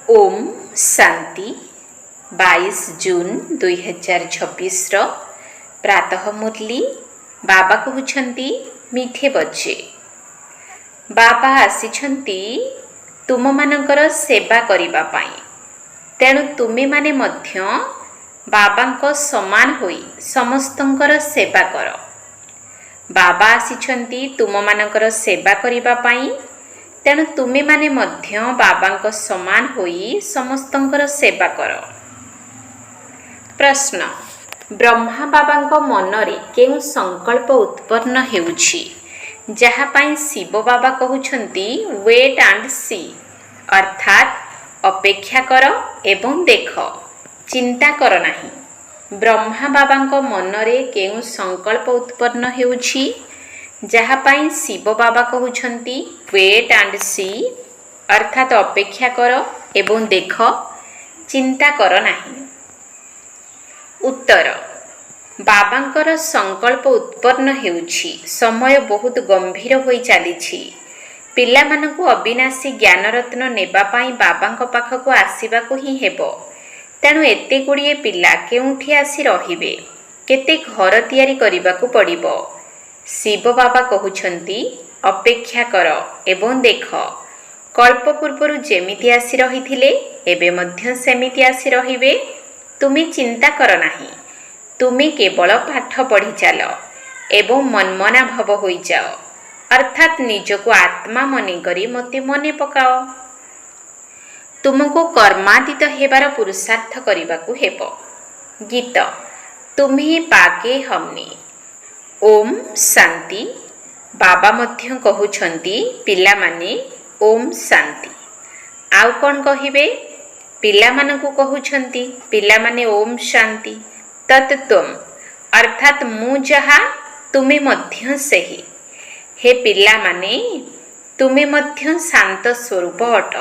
ओम शांति 22 जून 2026 प्रातः मुरली बाबा कहउछंती मीठे बच्चे बाबा आसिछंती तुम मानकर सेवा करिबा पाई तेणु तुमे माने मध्य बाबांको समान होई समस्तंकर सेवा कर। बाबा आसिछंती तुम मानकर सेवा करिबा पाई तेणु तुमे माने मध्य बाबांको समान होई समस्तंकर सेवा कर। प्रश्न ब्रह्मा बाबांको मनरे केउ संकल्प उत्पन्न हेउछि जहा पाई शिव बाबा कहउछंती वेट एंड सी अर्थात अपेक्षा कर एवं देख चिंता कर नाही। ब्रह्मा बाबांको मनरे केउ संकल्प उत्पन्न हेउछि जहा पाई शिव बाबा कहउछंती वेट एंड सी अर्थात अपेक्षा कर एवं देख चिंता कर नाही। उत्तर बाबांकर संकल्प उत्पन्न हेउछि समय बहुत गंभीर होई चालिछि। पिलामानकु अविनाशी ज्ञान रत्न नेबा पाई बाबांको पाखकु आसीबाकु ही हेबो। तेणु एते गुड़िए पिला केउठी आसी रहिबे केते घर तियारी करिबाकु पड़िबो। शिव बाबा कहउछंती अपेक्षा कर एवं देख कल्प पूर्वरु जेमिति आसी रहिथिले एबे मध्य सेमिति आसी रहिबे। तुमे चिंता कर नाही। तुमे केवल पाठ पढ़ी चाल एवं मनमना भव होई जाओ अर्थात निजको आत्मा मने करी मते मने पकाओ। तुमको कर्मातीत हेबार पुरुषार्थ करिबाकु हेबो। गीत तुम्ही पाके हमने ओम शांति बाबा मध्य कहउछंती पिला माने ओम शांति। आउ कोन कहिबे पिला मानकु कहउछंती पिला माने ओम शांति तत्त्वम अर्थात मु जहा तुमे मध्य सेही। हे पिला माने तुमे मध्य शांत स्वरूप अट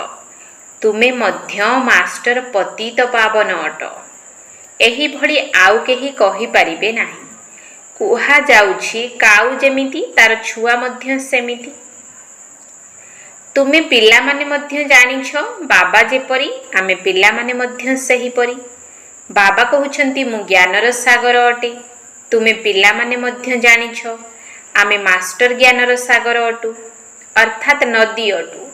तुमे मध्य मास्टर पतित पावन अट। एही भली आउ केही कहि पारिबे नाही। कुहा जाउछि काउ जेमिति तार छुआ मध्य सेमिति। तुमे पिला माने मध्य जानिछ बाबा जेपरी आमे पिला माने मध्य सेही परी। बाबा कहउछंती मु ज्ञानर सागर अटे। तुमे पिला माने मध्य जानिछ आमे मास्टर ज्ञानर सागर अटु अर्थात नदी अटु।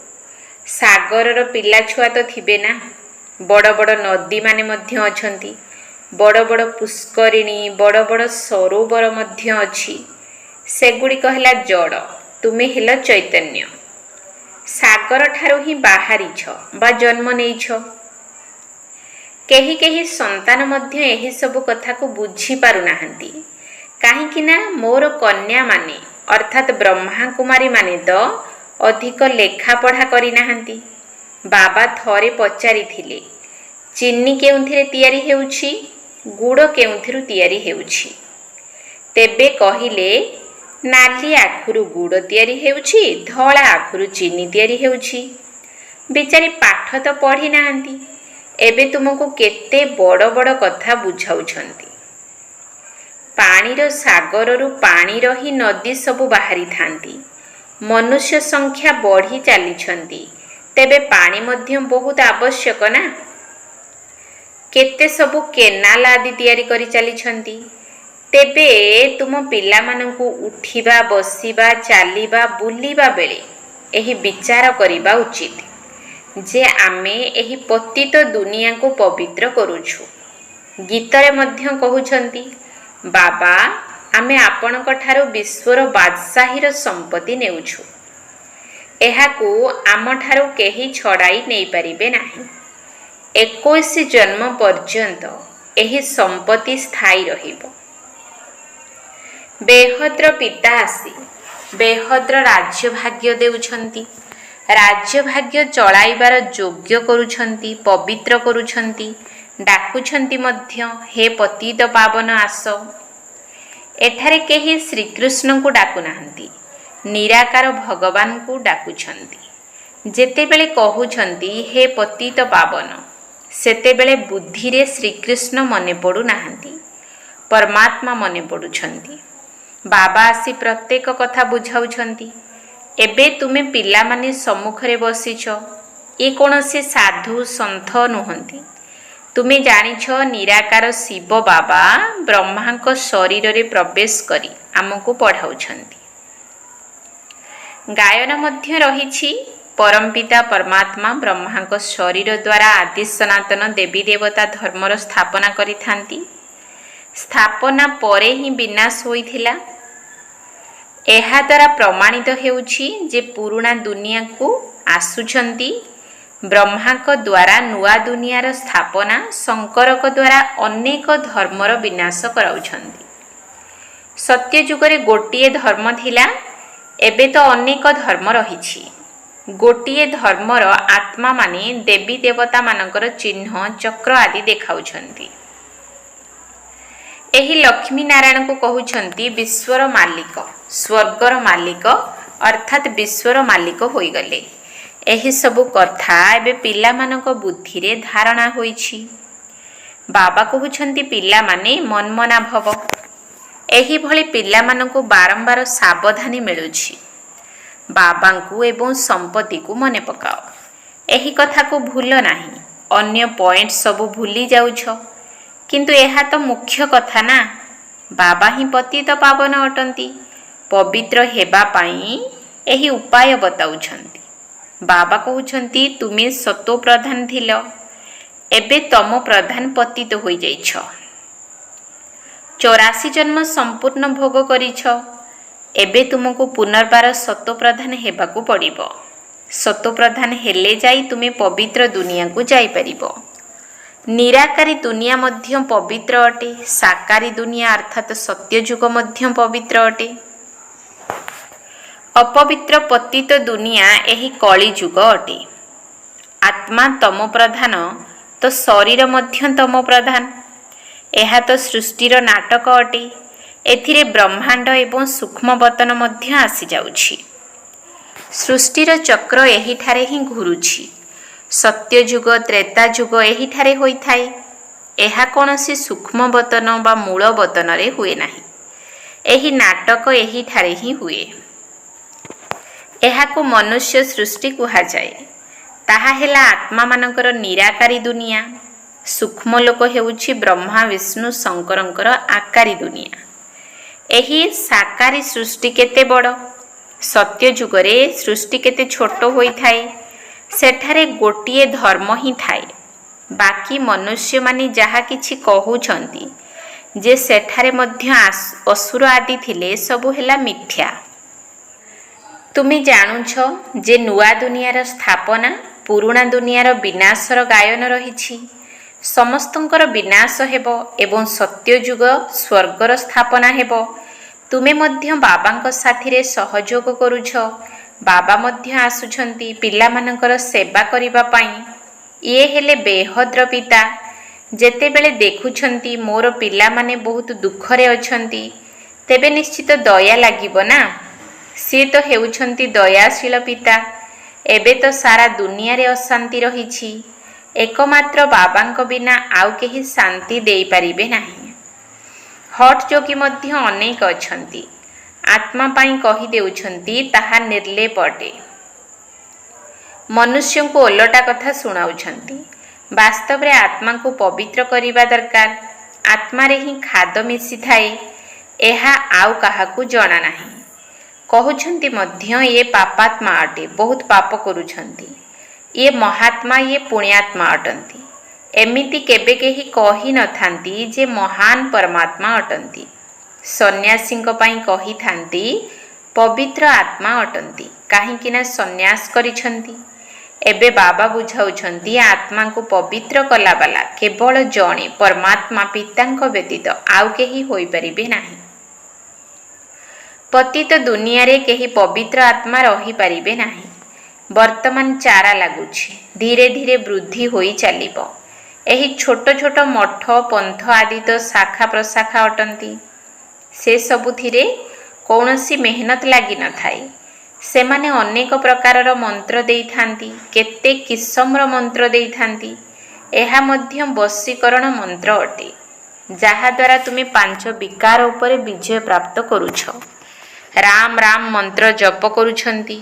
सागरर पिला छुआ तो थिबे ना। बड़ बड़ नदी माने मध्य अछंती। बड़ बड़ पुष्करिणी बड़ बड़ सरोवर मध्य अछि। सेगुड़ी कहला जड़ तुमे हेल चैतन्य। सागर ठारू ही बाहरीछ बा जन्म नेइछ। केही केही संतान मध्य एही सब कथा को बुझी पारु नाहंती काहेकि ना मोर कन्या माने अर्थात ब्रह्मा कुमारी माने तो अधिक लेखा पढ़ा करि नाहंती। बाबा थरे पचारि थिले चीनी केउथिरे तयारी हेउछि गुड़ केउथिरु तयारी हेउछि। तेबे कहिले नाली आखुरु गुड़ तयारी हेउछि धला आखुरु चीनी तयारी हेउछि। बेचारी पाठ तो पढ़ी नाहंती एबे तुमको केते बड़ बड़ कथा बुझाउछंती। पानीर सागररु पानी रही नदी सबु बाहरी थांती। मनुष्य संख्या बढ़ी चालिछंती तेबे पानी मध्य बहुत आवश्यक ना। केते सबु केनाल आदि तयारी करि चालिछंती। तेबे तुम पिला मानकु उठिबा बसिबा चालिबा बुलिबा बेले एही विचार करिबा उचित जे आमे एही पतित दुनिया को पवित्र करूछु। गीतरे मध्य कहउछंती बाबा आमे आपणक ठारू विश्वर बादशाहीर संपत्ति नेउछु। एहाकू आम ठारू केही छड़ाई नहीं पारिबे नाही। 21 जन्म पर्यंत एही संपत्ति स्थायी रहिबो। बेहद्र पिता आसी बेहद्र राज्य भाग्य देउछंती। राज्य भाग्य चलाइबार योग्य करूछंती पवित्र करूछंती डाकुछंती मध्य हे पतित पावन आस। एठारे केही श्रीकृष्ण को डाकु नाहंती निराकार भगवान को डाकुछंती। जेतेबेले कहउछंती हे पतित पावन सेतेबेले बुद्धि रे श्रीकृष्ण मने पड़ु नाहंती परमात्मा मने पड़ुछंती। बाबा आसी प्रत्येक कथा बुझाउछंती। एबे तुमे पिला माने सम्मुखरे बसिछ ଏ କୌଣସି ସାଧୁ ସନ୍ଥ ନୁହନ୍ତି। ତୁମେ ଜାଣିଛ ନିରାକାର ଶିବ ବାବା ବ୍ରହ୍ମାଙ୍କ ଶରୀରରେ ପ୍ରବେଶ କରି ଆମକୁ ପଢ଼ାଉଛନ୍ତି। ଗାୟନ ମଧ୍ୟ ରହିଛି। ପରମପିତା ପରମାତ୍ମା ବ୍ରହ୍ମାଙ୍କ ଶରୀର ଦ୍ୱାରା ଆଦି ସନାତନ ଦେବୀ ଦେବତା ଧର୍ମର ସ୍ଥାପନା କରିଥାନ୍ତି। ସ୍ଥାପନା ପରେ ହିଁ ବିନାଶ ହୋଇଥିଲା। ଏହାଦ୍ୱାରା ପ୍ରମାଣିତ ହେଉଛି ଯେ ପୁରୁଣା ଦୁନିଆକୁ ଆସୁଛନ୍ତି। ବ୍ରହ୍ମାଙ୍କ ଦ୍ୱାରା ନୂଆ ଦୁନିଆର ସ୍ଥାପନା, ଶଙ୍କରଙ୍କ ଦ୍ୱାରା ଅନେକ ଧର୍ମର ବିନାଶ କରାଉଛନ୍ତି। ସତ୍ୟଯୁଗରେ ଗୋଟିଏ ଧର୍ମ ଥିଲା, ଏବେ ତ ଅନେକ ଧର୍ମ ରହିଛି। ଗୋଟିଏ ଧର୍ମର ଆତ୍ମାମାନେ ଦେବୀ ଦେବତାମାନଙ୍କର ଚିହ୍ନ, ଚକ୍ର ଆଦି ଦେଖାଉଛନ୍ତି। ଏହି ଲକ୍ଷ୍ମୀ ନାରାୟଣଙ୍କୁ କହୁଛନ୍ତି ବିଶ୍ୱର ମାଲିକ, ସ୍ୱର୍ଗର ମାଲିକ ଅର୍ଥାତ୍ ବିଶ୍ୱର ମାଲିକ ହୋଇଗଲେ। ଏହିସବୁ କଥା ଏବେ ପିଲାମାନଙ୍କ ବୁଦ୍ଧିରେ ଧାରଣା ହୋଇଛି। ବାବା କହୁଛନ୍ତି ପିଲାମାନେ ମନ୍ମନା ଭବ। ଏହିଭଳି ପିଲାମାନଙ୍କୁ ବାରମ୍ବାର ସାବଧାନୀ ମିଳୁଛି। ବାବାଙ୍କୁ ଏବଂ ସମ୍ପତ୍ତିକୁ ମନେ ପକାଅ। ଏହି କଥାକୁ ଭୁଲ ନାହିଁ। ଅନ୍ୟ ପଏଣ୍ଟ ସବୁ ଭୁଲି ଯାଉଛ, କିନ୍ତୁ ଏହା ତ ମୁଖ୍ୟ କଥା ନା। ବାବା ହିଁ ପତିତ ପାବନ ଅଟନ୍ତି। ପବିତ୍ର ହେବା ପାଇଁ ଏହି ଉପାୟ ବତାଉଛନ୍ତି। ବାବା କହୁଛନ୍ତି ତୁମେ ସତୋ ପ୍ରଧାନ ଥିଲ, ଏବେ ତମ ପ୍ରଧାନ ପତିତ ହୋଇଯାଇଛ। 84 ଜନ୍ମ ସମ୍ପୂର୍ଣ୍ଣ ଭୋଗ କରିଛ। ଏବେ ତୁମକୁ ପୁନର୍ବାର ସତୋ ପ୍ରଧାନ ହେବାକୁ ପଡ଼ିବ। ସତୋ ପ୍ରଧାନ ହେଲେ ଯାଇ ତୁମେ ପବିତ୍ର ଦୁନିଆକୁ ଯାଇପାରିବ। ନିରାକାରୀ ଦୁନିଆ ମଧ୍ୟ ପବିତ୍ର ଅଟେ। ସାକାରୀ ଦୁନିଆ ଅର୍ଥାତ୍ ସତ୍ୟଯୁଗ ମଧ୍ୟ ପବିତ୍ର ଅଟେ। ଅପବିତ୍ର ପତିତ ଦୁନିଆ ଏହି କଳିଯୁଗ ଅଟେ। ଆତ୍ମା ତମ ପ୍ରଧାନ ତ ଶରୀର ମଧ୍ୟ ତମ ପ୍ରଧାନ। ଏହା ତ ସୃଷ୍ଟିର ନାଟକ ଅଟେ। ଏଥିରେ ବ୍ରହ୍ମାଣ୍ଡ ଏବଂ ସୂକ୍ଷ୍ମବତନ ମଧ୍ୟ ଆସିଯାଉଛି। ସୃଷ୍ଟିର ଚକ୍ର ଏହିଠାରେ ହିଁ ଘୁରୁଛି। ସତ୍ୟଯୁଗ, ତ୍ରେତାଯୁଗ ଏହିଠାରେ ହୋଇଥାଏ। ଏହା କୌଣସି ସୂକ୍ଷ୍ମବତନ ବା ମୂଳ ବତନରେ ହୁଏ ନାହିଁ। ଏହି ନାଟକ ଏହିଠାରେ ହିଁ ହୁଏ। ଏହାକୁ ମନୁଷ୍ୟ ସୃଷ୍ଟି କୁହାଯାଏ। ତାହା ହେଲା ଆତ୍ମାମାନଙ୍କର ନିରାକାରୀ ଦୁନିଆ। ସୂକ୍ଷ୍ମ ଲୋକ ହେଉଛି ବ୍ରହ୍ମା, ବିଷ୍ଣୁ, ଶଙ୍କରଙ୍କର ଆକାରୀ ଦୁନିଆ। ଏହି ସାକାରୀ ସୃଷ୍ଟି କେତେ ବଡ଼? ସତ୍ୟଯୁଗରେ ସୃଷ୍ଟି କେତେ ଛୋଟ ହୋଇଥାଏ। ସେଠାରେ ଗୋଟିଏ ଧର୍ମ ହିଁ ଥାଏ। ବାକି ମନୁଷ୍ୟମାନେ ଯାହା କିଛି କହୁଛନ୍ତି ଯେ ସେଠାରେ ମଧ୍ୟ ଅସୁର ଆଦି ଥିଲେ, ସବୁ ହେଲା ମିଥ୍ୟା। ତୁମେ ଜାଣୁଛ ଯେ ନୂଆ ଦୁନିଆର ସ୍ଥାପନା, ପୁରୁଣା ଦୁନିଆର ବିନାଶର ଗାୟନ ରହିଛି। ସମସ୍ତଙ୍କର ବିନାଶ ହେବ ଏବଂ ସତ୍ୟଯୁଗ ସ୍ୱର୍ଗର ସ୍ଥାପନା ହେବ। ତୁମେ ମଧ୍ୟ ବାବାଙ୍କ ସାଥିରେ ସହଯୋଗ କରୁଛ। ବାବା ମଧ୍ୟ ଆସୁଛନ୍ତି ପିଲାମାନଙ୍କର ସେବା କରିବା ପାଇଁ। ଇଏ ହେଲେ ବେହଦ୍ର ପିତା। ଯେତେବେଳେ ଦେଖୁଛନ୍ତି ମୋର ପିଲାମାନେ ବହୁତ ଦୁଃଖରେ ଅଛନ୍ତି, ତେବେ ନିଶ୍ଚିତ ଦୟା ଲାଗିବ ନା। ସିଏ ତ ହେଉଛନ୍ତି ଦୟାଶୀଳ ପିତା। ଏବେ ତ ସାରା ଦୁନିଆରେ ଅଶାନ୍ତି ରହିଛି। ଏକମାତ୍ର ବାବାଙ୍କ ବିନା ଆଉ କେହି ଶାନ୍ତି ଦେଇପାରିବେ ନାହିଁ। ହଟ୍ ଯୋଗୀ ମଧ୍ୟ ଅନେକ ଅଛନ୍ତି। ଆତ୍ମା ପାଇଁ କହିଦେଉଛନ୍ତି ତାହା ନିର୍ଲେପ ଅଟେ। ମନୁଷ୍ୟଙ୍କୁ ଓଲଟା କଥା ଶୁଣାଉଛନ୍ତି। ବାସ୍ତବରେ ଆତ୍ମାକୁ ପବିତ୍ର କରିବା ଦରକାର। ଆତ୍ମାରେ ହିଁ ଖାଦ ମିଶିଥାଏ। ଏହା ଆଉ କାହାକୁ ଜଣା ନାହିଁ। କହୁଛନ୍ତି ମଧ୍ୟ ଇଏ ପାପାତ୍ମା ଅଟେ, ବହୁତ ପାପ କରୁଛନ୍ତି। ଇଏ ମହାତ୍ମା, ଇଏ ପୁଣ୍ୟାତ୍ମା ଅଟନ୍ତି। ଏମିତି କେବେ କେହି କହିନଥାନ୍ତି ଯେ ମହାନ ପରମାତ୍ମା ଅଟନ୍ତି। ସନ୍ନ୍ୟାସୀଙ୍କ ପାଇଁ କହିଥାନ୍ତି ପବିତ୍ର ଆତ୍ମା ଅଟନ୍ତି, କାହିଁକିନା ସନ୍ନ୍ୟାସ କରିଛନ୍ତି। ଏବେ ବାବା ବୁଝାଉଛନ୍ତି ଆତ୍ମାଙ୍କୁ ପବିତ୍ର କଲାବାଲା କେବଳ ଜଣେ ପରମାତ୍ମା ପିତାଙ୍କ ବ୍ୟତୀତ ଆଉ କେହି ହୋଇପାରିବେ ନାହିଁ। ପତିତ ଦୁନିଆରେ କେହି ପବିତ୍ର ଆତ୍ମା ରହିପାରିବେ ନାହିଁ। ବର୍ତ୍ତମାନ ଚାରା ଲାଗୁଛି, ଧୀରେ ଧୀରେ ବୃଦ୍ଧି ହୋଇ ଚାଲିବ। ଏହି ଛୋଟ ଛୋଟ ମଠ, ପନ୍ଥ ଆଦି ତ ଶାଖା ପ୍ରଶାଖା ଅଟନ୍ତି। ସେ ସବୁଥିରେ କୌଣସି ମେହନତ ଲାଗିନଥାଏ। ସେମାନେ ଅନେକ ପ୍ରକାରର ମନ୍ତ୍ର ଦେଇଥାନ୍ତି, କେତେ କିସମର ମନ୍ତ୍ର ଦେଇଥାନ୍ତି। ଏହା ମଧ୍ୟ ବଶୀକରଣ ମନ୍ତ୍ର ଅଟେ, ଯାହାଦ୍ୱାରା ତୁମେ 5 ବିକାର ଉପରେ ବିଜୟ ପ୍ରାପ୍ତ କରୁଛ। ରାମ ରାମ ମନ୍ତ୍ର ଜପ କରୁଛନ୍ତି।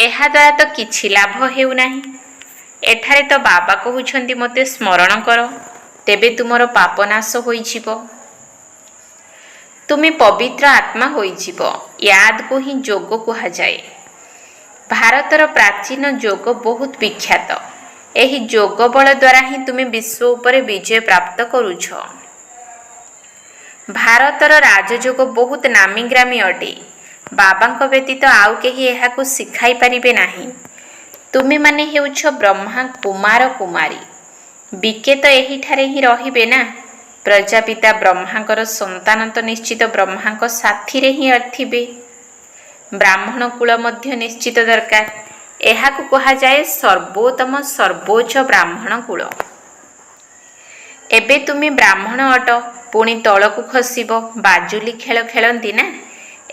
ଏହାଦ୍ୱାରା ତ କିଛି ଲାଭ ହେଉନାହିଁ। ଏଠାରେ ତ ବାବା କହୁଛନ୍ତି ମୋତେ ସ୍ମରଣ କର, ତେବେ ତୁମର ପାପ ନାଶ ହୋଇଯିବ, ତୁମେ ପବିତ୍ର ଆତ୍ମା ହୋଇଯିବ। ୟାଦକୁ ହିଁ ଯୋଗ କୁହାଯାଏ। ଭାରତର ପ୍ରାଚୀନ ଯୋଗ ବହୁତ ବିଖ୍ୟାତ। ଏହି ଯୋଗ ବଳ ଦ୍ୱାରା ହିଁ ତୁମେ ବିଶ୍ୱ ଉପରେ ବିଜୟ ପ୍ରାପ୍ତ କରୁଛ। ଭାରତର ରାଜଯୋଗ ବହୁତ ନାମୀଗ୍ରାମୀ ଅଟେ। ବାବାଙ୍କ ବ୍ୟତୀତ ଆଉ କେହି ଏହାକୁ ଶିଖାଇ ପାରିବେ ନାହିଁ। ତୁମେମାନେ ହେଉଛ ବ୍ରହ୍ମା କୁମାର କୁମାରୀ। ବିକେ ତ ଏହିଠାରେ ହିଁ ରହିବେ ନା। ପ୍ରଜାପିତା ବ୍ରହ୍ମାଙ୍କର ସନ୍ତାନ ତ ନିଶ୍ଚିତ ବ୍ରହ୍ମାଙ୍କ ସାଥିରେ ହିଁ ଥିବେ। ବ୍ରାହ୍ମଣ କୂଳ ମଧ୍ୟ ନିଶ୍ଚିତ ଦରକାର। ଏହାକୁ କୁହାଯାଏ ସର୍ବୋତ୍ତମ ସର୍ବୋଚ୍ଚ ବ୍ରାହ୍ମଣ କୂଳ। ଏବେ ତୁମେ ବ୍ରାହ୍ମଣ ଅଟ, ପୁଣି ତଳକୁ ଖସିବ। ବାଜୁଲି ଖେଳ ଖେଳନ୍ତି ନା।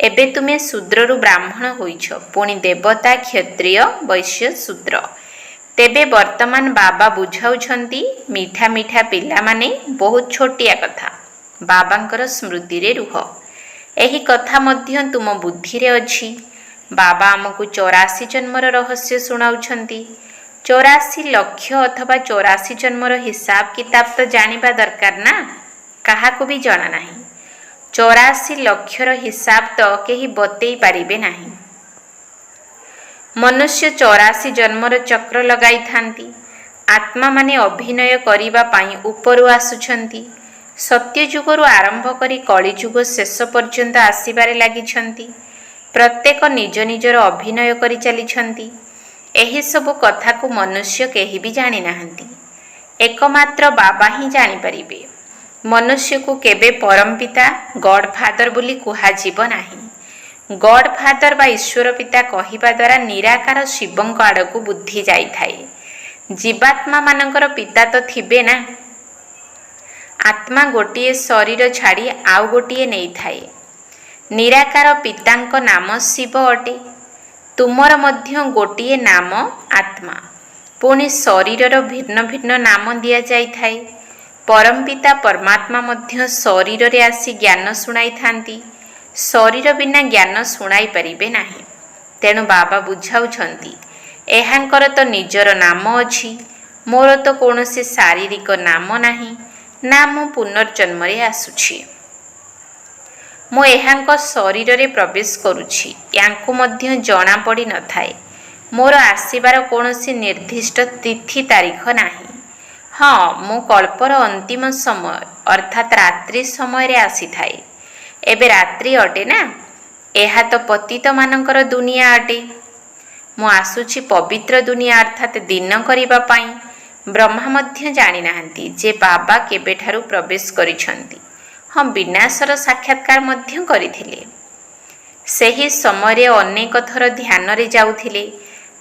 ଏବେ ତୁମେ ଶୂଦ୍ରରୁ ବ୍ରାହ୍ମଣ ହୋଇଛ, ପୁଣି ଦେବତା, କ୍ଷତ୍ରିୟ, ବୈଶ୍ୟ, ଶୂଦ୍ର। ତେବେ ବର୍ତ୍ତମାନ ବାବା ବୁଝାଉଛନ୍ତି, ମିଠା ମିଠା ପିଲାମାନେ, ବହୁତ ଛୋଟିଆ କଥା, ବାବାଙ୍କର ସ୍ମୃତିରେ ରୁହ। ଏହି କଥା ମଧ୍ୟ ତୁମ ବୁଦ୍ଧିରେ ଅଛି। ବାବା ଆମକୁ 84 ଜନ୍ମର ରହସ୍ୟ ଶୁଣାଉଛନ୍ତି। 84 ଲକ୍ଷ ଅଥବା 84 ଜନ୍ମର ହିସାବ କିତାବ ତ ଜାଣିବା ଦରକାର ନା। କାହାକୁ ବି ଜଣା ନାହିଁ। 84 ଲକ୍ଷର ହିସାବ ତ କେହି ବତେଇ ପାରିବେ ନାହିଁ। ମନୁଷ୍ୟ 84 ଜନ୍ମର ଚକ୍ର ଲଗାଇଥାନ୍ତି। ଆତ୍ମାମାନେ ଅଭିନୟ କରିବା ପାଇଁ ଉପରୁ ଆସୁଛନ୍ତି। ସତ୍ୟଯୁଗରୁ ଆରମ୍ଭ କରି କଳିଯୁଗ ଶେଷ ପର୍ଯ୍ୟନ୍ତ ଆସିବାରେ ଲାଗିଛନ୍ତି। ପ୍ରତ୍ୟେକ ନିଜ ନିଜର ଅଭିନୟ କରି ଚାଲିଛନ୍ତି। ଏହିସବୁ କଥାକୁ ମନୁଷ୍ୟ କେହି ବି ଜାଣିନାହାନ୍ତି। ଏକମାତ୍ର ବାବା ହିଁ ଜାଣିପାରିବେ। ମନୁଷ୍ୟକୁ କେବେ ପରମପିତା ଗଡ୍ ଫାଦର ବୋଲି କୁହାଯିବ ନାହିଁ। ଗଡ୍ ଫାଦର ବା ଈଶ୍ୱର ପିତା କହିବା ଦ୍ୱାରା ନିରାକାର ଶିବଙ୍କ ଆଡ଼କୁ ବୁଦ୍ଧି ଯାଇଥାଏ। ଜୀବାତ୍ମା ମାନଙ୍କର ପିତା ତ ଥିବେ ନା। ଆତ୍ମା ଗୋଟିଏ ଶରୀର ଛାଡ଼ି ଆଉ ଗୋଟିଏ ନେଇଥାଏ। ନିରାକାର ପିତାଙ୍କ ନାମ ଶିବ ଅଟେ। ତୁମର ମଧ୍ୟ ଗୋଟିଏ ନାମ ଆତ୍ମା। ପୁଣି ଶରୀରର ଭିନ୍ନ ଭିନ୍ନ ନାମ ଦିଆଯାଇଥାଏ। ପରମପିତା ପରମାତ୍ମା ମଧ୍ୟ ଶରୀରରେ ଆସି ଜ୍ଞାନ ଶୁଣାଇଥାନ୍ତି। ଶରୀର ବିନା ଜ୍ଞାନ ଶୁଣାଇ ପାରିବେ ନାହିଁ। ତେଣୁ ବାବା ବୁଝାଉଛନ୍ତି, ଏହାଙ୍କର ତ ନିଜର ନାମ ଅଛି। ମୋର ତ କୌଣସି ଶାରୀରିକ ନାମ ନାହିଁ, ନା ମୁଁ ପୁନର୍ଜନ୍ମରେ ଆସୁଛି। ମୁଁ ଏହାଙ୍କ ଶରୀରରେ ପ୍ରବେଶ କରୁଛି। ୟାଙ୍କୁ ମଧ୍ୟ ଜଣାପଡ଼ି ନଥାଏ। ମୋର ଆସିବାର କୌଣସି ନିର୍ଦ୍ଦିଷ୍ଟ ତିଥି ତାରିଖ ନାହିଁ। ହଁ, ମୁଁ କଳ୍ପର ଅନ୍ତିମ ସମୟ ଅର୍ଥାତ୍ ରାତ୍ରି ସମୟରେ ଆସିଥାଏ। ଏବେ ରାତ୍ରି ଅଟେ ନା। ଏହା ତ ପତିତମାନଙ୍କର ଦୁନିଆ ଅଟେ। ମୁଁ ଆସୁଛି ପବିତ୍ର ଦୁନିଆ ଅର୍ଥାତ୍ ଦିନ କରିବା ପାଇଁ। ବ୍ରହ୍ମା ମଧ୍ୟ ଜାଣିନାହାନ୍ତି ଯେ ବାବା କେବେଠାରୁ ପ୍ରବେଶ କରିଛନ୍ତି। ହଁ, ବିନାଶର ସାକ୍ଷାତକାର ମଧ୍ୟ କରିଥିଲେ। ସେହି ସମୟରେ ଅନେକ ଥର ଧ୍ୟାନରେ ଯାଉଥିଲେ।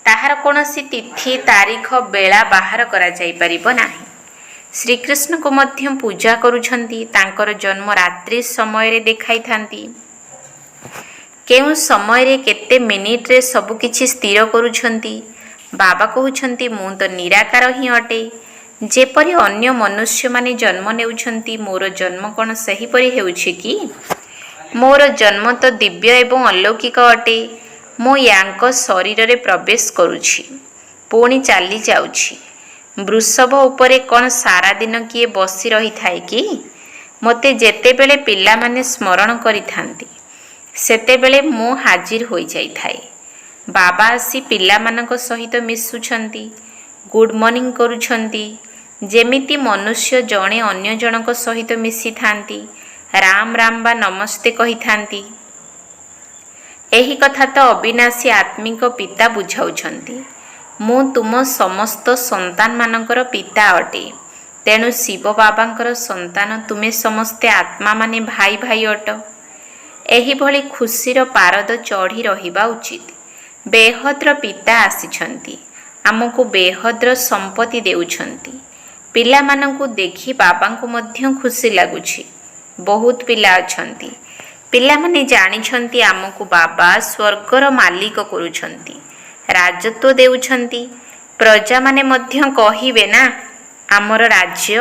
ତାହାର କୌଣସି ତିଥି ତାରିଖ ବେଳା ବାହାର କରାଯାଇପାରିବ ନାହିଁ। ଶ୍ରୀକୃଷ୍ଣଙ୍କୁ ମଧ୍ୟ ପୂଜା କରୁଛନ୍ତି। ତାଙ୍କର ଜନ୍ମ ରାତ୍ରି ସମୟରେ ଦେଖାଇଥାନ୍ତି। କେଉଁ ସମୟରେ କେତେ ମିନିଟରେ ସବୁ କିଛି ସ୍ଥିର କରୁଛନ୍ତି। ବାବା କହୁଛନ୍ତି, ମୁଁ ତ ନିରାକାର ହିଁ ଅଟେ। ଯେପରି ଅନ୍ୟ ମନୁଷ୍ୟମାନେ ଜନ୍ମ ନେଉଛନ୍ତି, ମୋର ଜନ୍ମ କ'ଣ ସେହିପରି ହେଉଛି କି? ମୋର ଜନ୍ମ ତ ଦିବ୍ୟ ଏବଂ ଅଲୌକିକ ଅଟେ। ମୁଁ ୟାଙ୍କ ଶରୀରରେ ପ୍ରବେଶ କରୁଛି, ପୁଣି ଚାଲି ଯାଉଛି। ବୃଷଭ ଉପରେ କ'ଣ ସାରାଦିନ କିଏ ବସି ରହିଥାଏ କି? ମୋତେ ଯେତେବେଳେ ପିଲାମାନେ ସ୍ମରଣ କରିଥାନ୍ତି, ସେତେବେଳେ ମୁଁ ହାଜିର ହୋଇଯାଇଥାଏ। ବାବା ଆସି ପିଲାମାନଙ୍କ ସହିତ ମିଶୁଛନ୍ତି, ଗୁଡ୍ ମର୍ଣ୍ଣିଂ କରୁଛନ୍ତି। ଯେମିତି ମନୁଷ୍ୟ ଜଣେ ଅନ୍ୟ ଜଣଙ୍କ ସହିତ ମିଶିଥାନ୍ତି, ରାମ ରାମ ବା ନମସ୍ତେ କହିଥାନ୍ତି। ଏହି କଥା ତ ଅବିନାଶୀ ଆତ୍ମିକ ପିତା ବୁଝାଉଛନ୍ତି। ମୁଁ ତୁମ ସମସ୍ତ ସନ୍ତାନମାନଙ୍କର ପିତା ଅଟେ। ତେଣୁ ଶିବ ବାବାଙ୍କର ସନ୍ତାନ ତୁମେ ସମସ୍ତେ ଆତ୍ମାମାନେ ଭାଇ ଭାଇ ଅଟ। ଏହିଭଳି ଖୁସିର ପାରଦ ଚଢ଼ି ରହିବା ଉଚିତ। ବେହଦ୍ର ପିତା ଆସିଛନ୍ତି, ଆମକୁ ବେହଦ୍ର ସମ୍ପତ୍ତି ଦେଉଛନ୍ତି। ପିଲାମାନଙ୍କୁ ଦେଖି ବାବାଙ୍କୁ ମଧ୍ୟ ଖୁସି ଲାଗୁଛି। ବହୁତ ପିଲା ଅଛନ୍ତି। ପିଲାମାନେ ଜାଣିଛନ୍ତି ଆମକୁ ବାବା ସ୍ୱର୍ଗର ମାଲିକ କରୁଛନ୍ତି, ରାଜତ୍ୱ ଦେଉଛନ୍ତି। ପ୍ରଜାମାନେ ମଧ୍ୟ କହିବେ ନା, ଆମର ରାଜ୍ୟ।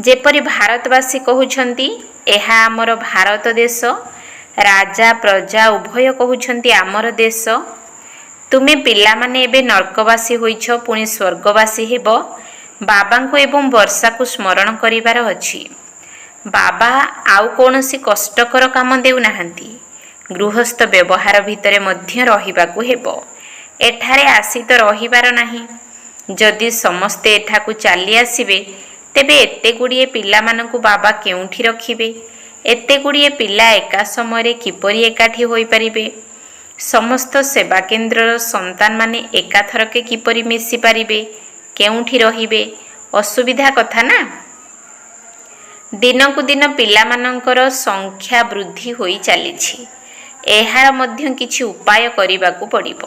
ଯେପରି ଭାରତବାସୀ କହୁଛନ୍ତି, ଏହା ଆମର ଭାରତ ଦେଶ। ରାଜା ପ୍ରଜା ଉଭୟ କହୁଛନ୍ତି ଆମର ଦେଶ। ତୁମେ ପିଲାମାନେ ଏବେ ନର୍କବାସୀ ହୋଇଛ, ପୁଣି ସ୍ୱର୍ଗବାସୀ ହେବ। ବାବାଙ୍କୁ ଏବଂ ବର୍ଷାକୁ ସ୍ମରଣ କରିବାର ଅଛି। ବାବା ଆଉ କୌଣସି କଷ୍ଟକର କାମ ଦେଉନାହାନ୍ତି। ଗୃହସ୍ଥ ବ୍ୟବହାର ଭିତରେ ମଧ୍ୟ ରହିବାକୁ ହେବ। ଏଠାରେ ଆସି ତ ରହିବାର ନାହିଁ। ଯଦି ସମସ୍ତେ ଏଠାକୁ ଚାଲି ଆସିବେ, ତେବେ ଏତେ ଗୁଡ଼ିଏ ପିଲାମାନଙ୍କୁ ବାବା କେଉଁଠି ରଖିବେ? ଏତେ ଗୁଡ଼ିଏ ପିଲା ଏକା ସମୟରେ କିପରି ଏକାଠି ହୋଇପାରିବେ? ସମସ୍ତ ସେବା କେନ୍ଦ୍ରର ସନ୍ତାନମାନେ ଏକାଥରକେ କିପରି ମିଶିପାରିବେ? କେଉଁଠି ରହିବେ? ଅସୁବିଧା କଥା ନା। ଦିନକୁ ଦିନ ପିଲାମାନଙ୍କର ସଂଖ୍ୟା ବୃଦ୍ଧି ହୋଇ ଚାଲିଛି। ଏହାର ମଧ୍ୟ କିଛି ଉପାୟ କରିବାକୁ ପଡ଼ିବ।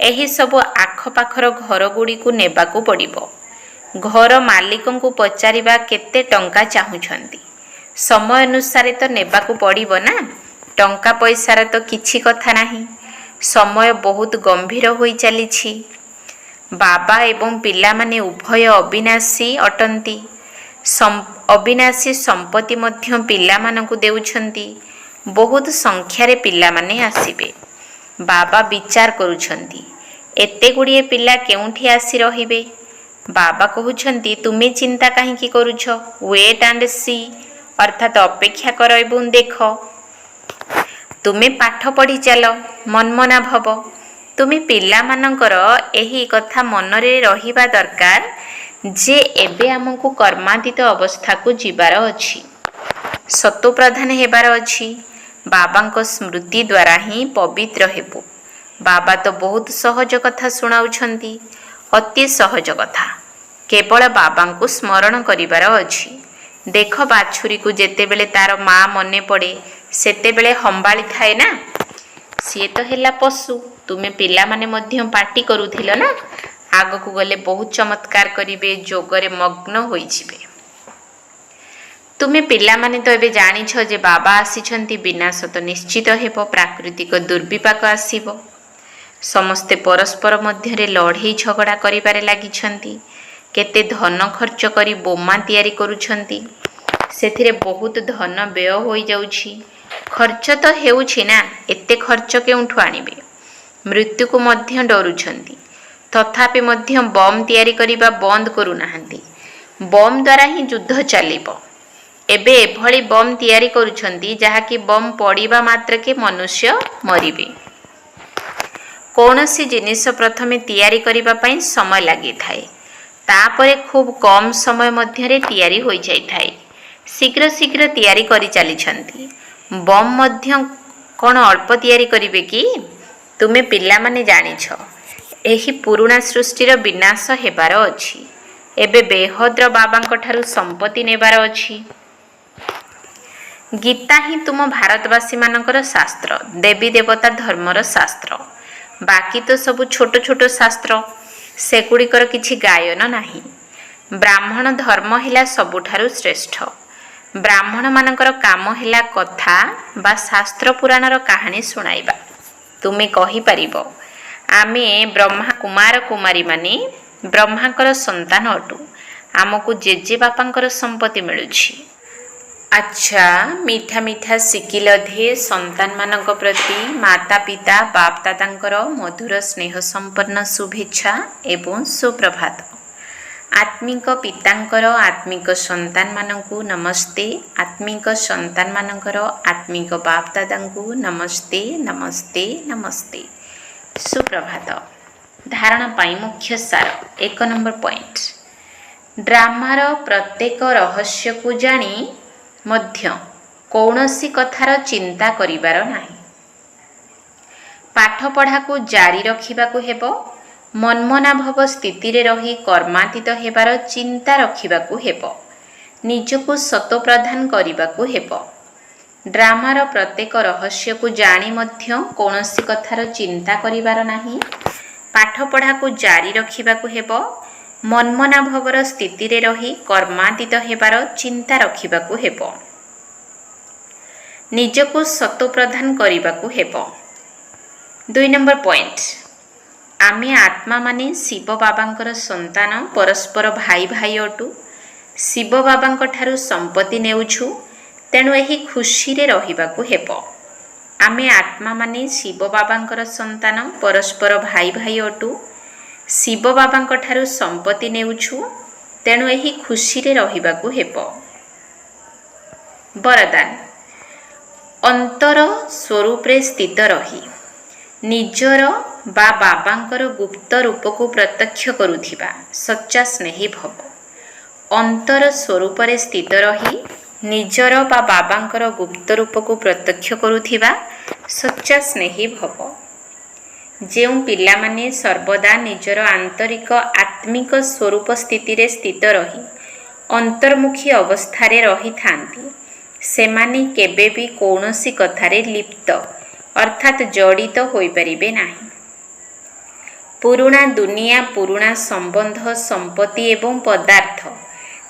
ଏହି ସବୁ ଆଖପାଖର ଘରଗୁଡ଼ିକୁ ନେବାକୁ ପଡ଼ିବ। ଘର ମାଲିକଙ୍କୁ ପଚାରିବା କେତେ ଟଙ୍କା ଚାହୁଁଛନ୍ତି। ସମୟ ଅନୁସାରେ ତ ନେବାକୁ ପଡ଼ିବ ନା। ଟଙ୍କା ପଇସାର ତ କିଛି କଥା ନାହିଁ। ସମୟ ବହୁତ ଗମ୍ଭୀର ହୋଇ ଚାଲିଛି। ବାବା ଏବଂ ପିଲାମାନେ ଉଭୟ ଅବିନାଶୀ ଅଟନ୍ତି। ଅବିନାଶୀ ସମ୍ପତ୍ତି ମଧ୍ୟ ପିଲାମାନଙ୍କୁ ଦେଉଛନ୍ତି। ବହୁତ ସଂଖ୍ୟାରେ ପିଲାମାନେ ଆସିବେ। ବାବା ବିଚାର କରୁଛନ୍ତି, ଏତେ ଗୁଡ଼ିଏ ପିଲା କେଉଁଠି ଆସି ରହିବେ? ବାବା କହୁଛନ୍ତି, ତୁମେ ଚିନ୍ତା କାହିଁକି କରୁଛ? ୱେଟ୍ ଆଣ୍ଡ ସି, ଅର୍ଥାତ୍ ଅପେକ୍ଷା କର ଏବଂ ଦେଖ। ତୁମେ ପାଠ ପଢ଼ି ଚାଲ, ମନ୍ମନା ଭବ। ତୁମେ ପିଲାମାନଙ୍କର ଏହି କଥା ମନରେ ରହିବା ଦରକାର ଯେ ଏବେ ଆମକୁ କର୍ମାତୀତ ଅବସ୍ଥାକୁ ଯିବାର ଅଛି। ସତୋପ୍ରଧାନ ହେବାର ଅଛି। ବାବାଙ୍କ ସ୍ମୃତି ଦ୍ୱାରା ହିଁ ପବିତ୍ର ହେବୁ। ବାବା ତ ବହୁତ ସହଜ କଥା ଶୁଣାଉଛନ୍ତି, ଅତି ସହଜ କଥା। କେବଳ ବାବାଙ୍କୁ ସ୍ମରଣ କରିବାର ଅଛି। ଦେଖ, ବାଛୁରୀକୁ ଯେତେବେଳେ ତାର ମା ମନେ ପଡ଼େ, ସେତେବେଳେ ହମ୍ବାଳି ଥାଏ ନା। ସିଏ ତ ହେଲା ପଶୁ। ତୁମେ ପିଲାମାନେ ମଧ୍ୟ ପାଟି କରୁଥିଲ ନା, ଆଗକୁ ଗଲେ ବହୁତ ଚମତ୍କାର କରିବେ, ଯୋଗରେ ମଗ୍ନ ହୋଇଯିବେ। ତୁମେ ପିଲାମାନେ ତ ଏବେ ଜାଣିଛ ଯେ ବାବା ଆସିଛନ୍ତି, ବିନାଶ ତ ନିଶ୍ଚିତ ହେବ, ପ୍ରାକୃତିକ ଦୁର୍ବିପାକ ଆସିବ। ସମସ୍ତେ ପରସ୍ପର ମଧ୍ୟରେ ଲଢ଼େଇ ଝଗଡ଼ା କରିବାରେ ଲାଗିଛନ୍ତି। କେତେ ଧନ ଖର୍ଚ୍ଚ କରି ବୋମା ତିଆରି କରୁଛନ୍ତି। ସେଥିରେ ବହୁତ ଧନ ବ୍ୟୟ ହୋଇଯାଉଛି। ଖର୍ଚ୍ଚ ତ ହେଉଛି ନା, ଏତେ ଖର୍ଚ୍ଚ କେଉଁଠୁ ଆଣିବେ? ମୃତ୍ୟୁକୁ ମଧ୍ୟ ଡରୁଛନ୍ତି। ତଥାପି ମଧ୍ୟ ବମ୍ ତିଆରି କରିବା ବନ୍ଦ କରୁନାହାନ୍ତି। ବମ୍ ଦ୍ୱାରା ହିଁ ଯୁଦ୍ଧ ଚାଲିବ। ଏବେ ଏଭଳି ବମ୍ ତିଆରି କରୁଛନ୍ତି ଯାହାକି ବମ୍ ପଡ଼ିବା ମାତ୍ରକେ ମନୁଷ୍ୟ ମରିବେ। କୌଣସି ଜିନିଷ ପ୍ରଥମେ ତିଆରି କରିବା ପାଇଁ ସମୟ ଲାଗିଥାଏ। ତାପରେ ଖୁବ୍ କମ୍ ସମୟ ମଧ୍ୟରେ ତିଆରି ହୋଇଯାଇଥାଏ। ଶୀଘ୍ର ଶୀଘ୍ର ତିଆରି କରି ଚାଲିଛନ୍ତି। ବମ୍ ମଧ୍ୟ କ'ଣ ଅଳ୍ପ ତିଆରି କରିବେ କି? ତୁମେ ପିଲାମାନେ ଜାଣିଛ, ଏହି ପୁରୁଣା ସୃଷ୍ଟିର ବିନାଶ ହେବାର ଅଛି। ଏବେ ବେହଦ୍ର ବାବାଙ୍କ ଠାରୁ ସମ୍ପତ୍ତି ନେବାର ଅଛି। ଗୀତା ହିଁ ତୁମ ଭାରତବାସୀମାନଙ୍କର ଶାସ୍ତ୍ର, ଦେବୀ ଦେବତା ଧର୍ମର ଶାସ୍ତ୍ର। ବାକି ତ ସବୁ ଛୋଟ ଛୋଟ ଶାସ୍ତ୍ର, ସେଗୁଡ଼ିକର କିଛି ଗାୟନ ନାହିଁ। ବ୍ରାହ୍ମଣ ଧର୍ମ ହେଲା ସବୁଠାରୁ ଶ୍ରେଷ୍ଠ। ବ୍ରାହ୍ମଣମାନଙ୍କର କାମ ହେଲା କଥା ବା ଶାସ୍ତ୍ର ପୁରାଣର କାହାଣୀ ଶୁଣାଇବା। ତୁମେ କହିପାରିବ, ଆମେ ବ୍ରହ୍ମା କୁମାର କୁମାରୀମାନେ ବ୍ରହ୍ମାଙ୍କର ସନ୍ତାନ ଅଟୁ, ଆମକୁ ଜେଜେବାପାଙ୍କର ସମ୍ପତ୍ତି ମିଳୁଛି। ଆଚ୍ଛା, ମିଠା ମିଠା ଶିକିଲ ଧେ ସନ୍ତାନମାନଙ୍କ ପ୍ରତି ମାତା ପିତା ବାପ୍ ଦାଦାଙ୍କର ମଧୁର ସ୍ନେହ ସମ୍ପନ୍ନ ଶୁଭେଚ୍ଛା ଏବଂ ସୁପ୍ରଭାତ। ଆତ୍ମିକ ପିତାଙ୍କର ଆତ୍ମିକ ସନ୍ତାନମାନଙ୍କୁ ନମସ୍ତେ। ଆତ୍ମିକ ସନ୍ତାନମାନଙ୍କର ଆତ୍ମିକ ବାପ୍ ଦାଦାଙ୍କୁ ନମସ୍ତେ ନମସ୍ତେ ନମସ୍ତେ। ସୁପ୍ରଭାତ। ଧାରଣା ପାଇଁ ମୁଖ୍ୟ ସାର। 1 ନମ୍ବର ପଏଣ୍ଟ। ଡ୍ରାମାର ପ୍ରତ୍ୟେକ ରହସ୍ୟକୁ ଜାଣି ମଧ୍ୟ କୌଣସି କଥାର ଚିନ୍ତା କରିବାର ନାହିଁ। ପାଠପଢ଼ାକୁ ଜାରି ରଖିବାକୁ ହେବ। ମନ୍ମନାଭବ ସ୍ଥିତିରେ ରହି କର୍ମାତୀତ ହେବାର ଚିନ୍ତା ରଖିବାକୁ ହେବ। ନିଜକୁ ସତୋପ୍ରଧାନ କରିବାକୁ ହେବ। ଡ୍ରାମାର ପ୍ରତ୍ୟେକ ରହସ୍ୟକୁ ଜାଣି ମଧ୍ୟ କୌଣସି କଥାର ଚିନ୍ତା କରିବାର ନାହିଁ। ପାଠପଢ଼ାକୁ ଜାରି ରଖିବାକୁ ହେବ। ମନ୍ମନାଭବର ସ୍ଥିତିରେ ରହି କର୍ମାତୀତ ହେବାର ଚିନ୍ତା ରଖିବାକୁ ହେବ। ନିଜକୁ ସତୋପ୍ରଧାନ କରିବାକୁ ହେବ। 2 ନମ୍ବର ପଏଣ୍ଟ। ଆମେ ଆତ୍ମାମାନେ ଶିବ ବାବାଙ୍କର ସନ୍ତାନ, ପରସ୍ପର ଭାଇ ଭାଇ ଅଟୁ। ଶିବ ବାବାଙ୍କ ଠାରୁ ସମ୍ପତ୍ତି ନେଉଛୁ, ତେଣୁ ଏହି ଖୁସିରେ ରହିବାକୁ ହେବ। आमे आत्मा माने शिव बाबांकर संतान परस्पर भाई भाई अटु। शिव बाबांक ठारु संपत्ति नेउछु, तेणु एही खुशी रे रहिबाकु हेबो। वरदान अंतर स्वरूप रे स्थित रही निजर बा बाबांकर गुप्त रूप को प्रत्यक्ष करुथिबा सच्चा स्नेही भव। अंतर स्वरूप रे स्थित रही निजर बा बाबांकर गुप्त रूप को प्रत्यक्ष करुथिबा सच्चा स्नेही भव। जेउ पिलामाने सर्वदा निजर आंतरिक आत्मिक स्वरूप स्थिति रे स्थित रही अंतर्मुखी अवस्था रे रही थांती, सेमाने केबे भी कौनसी कथारे लिप्त अर्थात जड़ित होई परिबे नाही। पुरुणा दुनिया पुरुणा संबंध संपत्ति एवं पदार्थ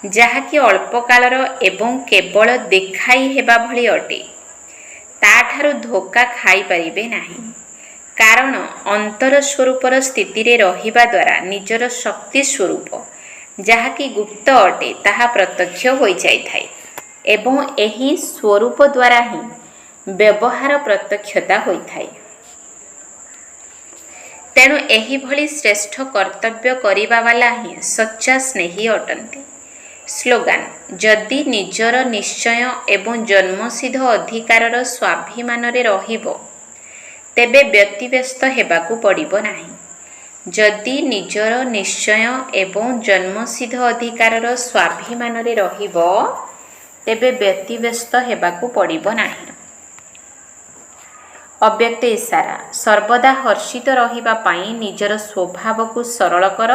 जहाँकि अल्प कालर एवं केवल देखाई हेबा भली अटे, ताठारु धोखा खाई परिबे नाही। कारण अंतर स्वरूपर स्थिति रे रहिबा द्वारा निजर शक्ति स्वरूप जहाँकि गुप्त अटे ताहा प्रत्यक्ष होई जाइथाय एवं एही स्वरूप द्वारा ही व्यवहार प्रत्यक्षता होइथाय। तेणु एही भली श्रेष्ठ कर्तव्य करिबा वाला ही सच्चा स्नेही अटंती। स्लोगान जदि निजर निश्चय एवं जन्मसिद्ध अधिकारर स्वाभिमान रे रहिबो तेबे व्यतिव्यस्त हेबाकू पड़िबो नाही। जदि निजर निश्चय एवं जन्मसिद्ध अधिकारर स्वाभिमान रे रहिबो तेबे व्यतिव्यस्त हेबाकू पड़िबो नाही। अव्यक्त इशारा सर्वदा हर्षित रहिबा पाई निजर स्वभाव को सरल कर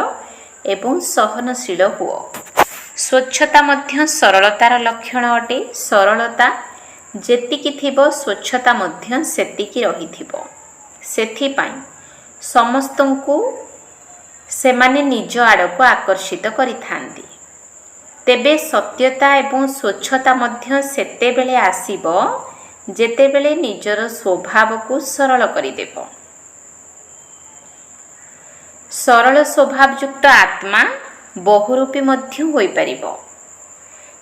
एवं सहनशील हुओ। स्वच्छता मध्य सरलतार लक्षण अटे। सरलता जेतिकी थिबो स्वच्छता मध्य सेतिकी रहिथिबो। सेथिपाई समस्तंकु सेमाने निज आड़को आकर्षित करिथांती। तेबे सत्यता एवं स्वच्छता मध्य सेतेबेले आसीबो जेतेबेले निजर स्वभाव को सरल करिदेबो। सरल स्वभाव युक्त आत्मा बहुरूपी मध्य होई परिबो।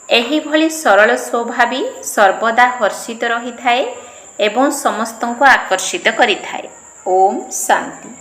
एही भली सरल स्वभावी सर्वदा हर्षित रही थाए एवं समस्तंको आकर्षित करिथाए। ओम शांति।